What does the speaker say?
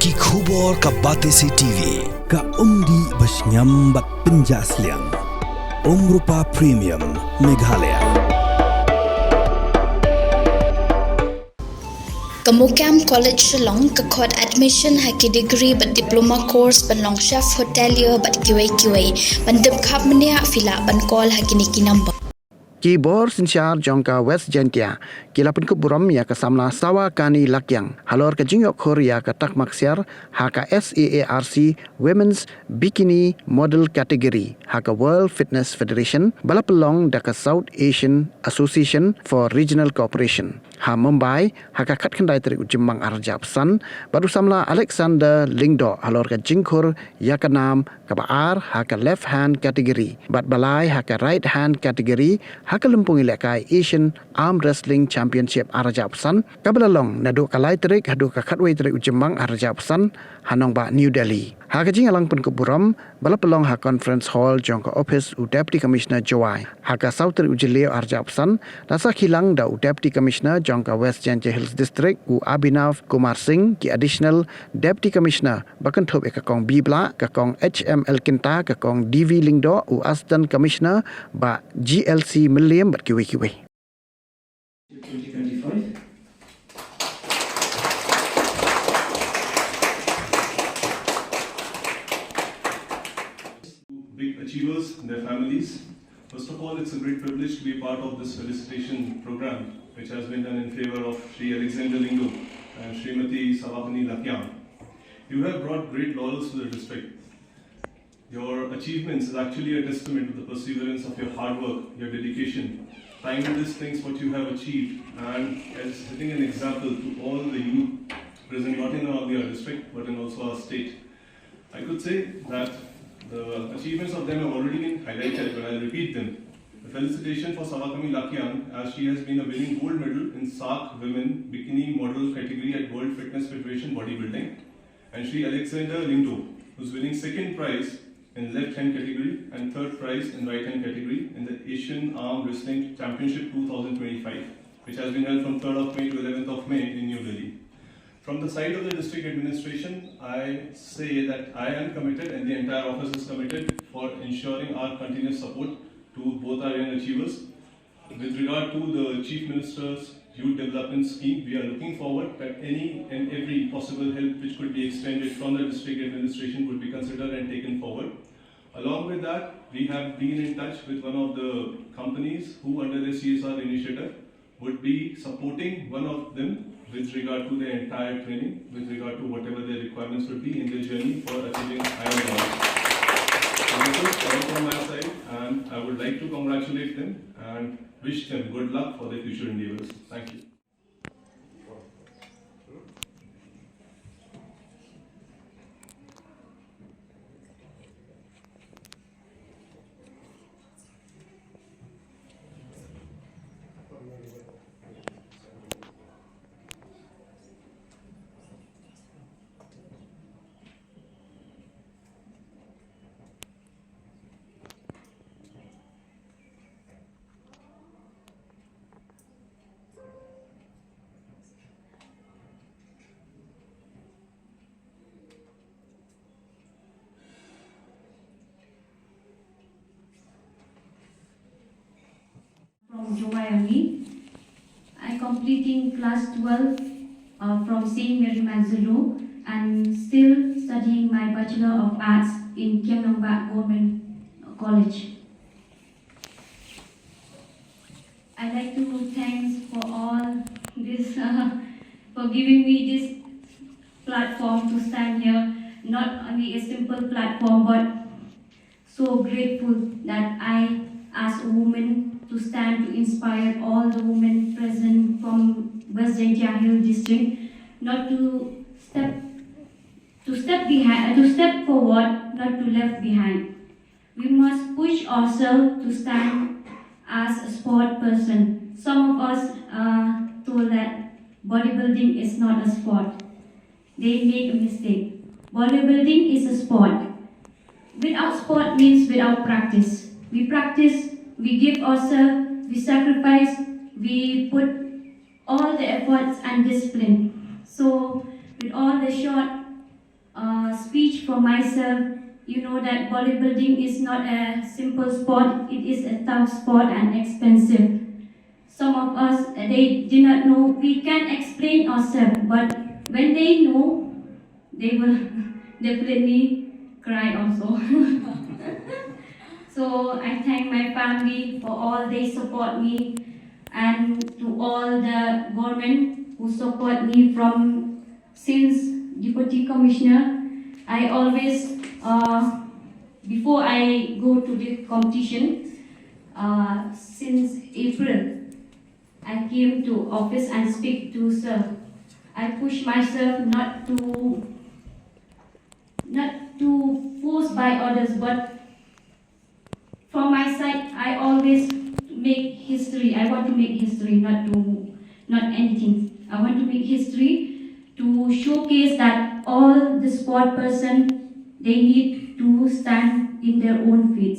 Ki khubor ka Batesi TV ka umdi basnyam bat penjaslian. Rupa Premium Meghalaya. Kamukam College Shillong kakot admission haki degree but diploma course ban long chef hotelier but QA ban dip khap mania fila ban call haki niki number. Keyboard sinchar jongka West Jaiñtia kila penkup buram ya ke samla Sawakani lakyang halor ke jingyok Korea ke tak maksiar haka SEARC Women's Bikini Model Category haka World Fitness Federation balapelong daka South Asian Association for Regional Cooperation ha Mumbai haka kat kendai teri ujemang arjab san baru samla Alexander Lyngdoh halor ke jingkur ya ke nam ke baar haka left hand category bat balai haka right hand category haka lempung ilekai Asian Arm Wrestling Championship Arajab San kabelalong nadu kalai terik hadu kakatway terik ujemang Arajab San hanong ba New Delhi haka jing alang pun keburam balapelong ha conference hall jongka office u deputy commissioner Jawai haka south terik ujeleo Arajab San nasa hilang da u deputy commissioner jongka West Jaiñtia Hills District u Abhinav Kumar Singh ki additional deputy commissioner bakan thop ekakong Bibla kakong HML Kinta kakong DV Lyngdoh u assistant commissioner ba GLC Milliam but kiwi 2025. Big achievers and their families. First of all, it's a great privilege to be part of this felicitation program, which has been done in favor of Sri Alexander Lyngdoh and Srimati Sawakani. You have brought great laurels to the district. Your achievements is actually a testament to the perseverance of your hard work, your dedication. Time to these things what you have achieved and as setting an example to all the youth present not in only our district but in also our state. I could say that the achievements of them have already been highlighted, but I'll repeat them. The felicitation for Sawakani Lakian as she has been a winning gold medal in SARC Women Bikini Model category at World Fitness Federation Bodybuilding, and Sri Alexander Lyngdoh, who's winning second prize in left-hand category and third prize in right-hand category in the Asian Arm Wrestling Championship 2025, which has been held from 3rd of May to 11th of May in New Delhi. From the side of the district administration, I say that I am committed and the entire office is committed for ensuring our continuous support to both our young achievers. With regard to the Chief Minister's Youth Development Scheme, we are looking forward that any and every possible help which could be extended from the district administration would be considered and taken forward. Along with that, we have been in touch with one of the companies who under the CSR initiative would be supporting one of them with regard to their entire training, with regard to whatever their requirements would be in their journey for achieving higher knowledge. So this is all from my side, and I would like to congratulate them and wish them good luck for their future endeavors. Thank you. From Jaiñtia, I completing class 12 from St. Mary Manzulu and still studying my Bachelor of Arts in Kiamnongbat Government College. I'd like to thanks for all this, for giving me this platform to stand here. Not only a simple platform, but so grateful that I, as a woman, to stand to inspire all the women present from West Jaiñtia Hill District, not to step forward, not to left behind. We must push ourselves to stand as a sport person. Some of us told that bodybuilding is not a sport. They make a mistake. Bodybuilding is a sport. Without sport means without practice. We practice, we give ourselves, we sacrifice, we put all the efforts and discipline. So with all the short speech for myself. You know that bodybuilding is not a simple sport. It is a tough sport and expensive. Some of us, they do not know. We can explain ourselves, but when they know, they will definitely cry also. So I thank my family for all they support me, and to all the government who support me from since Deputy Commissioner. I always, before I go to the competition, since April, I came to office and speak to sir. I push myself not to force by others, but from my side, I always make history. I want to make history, not anything. I want to make history to showcase that all the sport person, they need to stand in their own feet.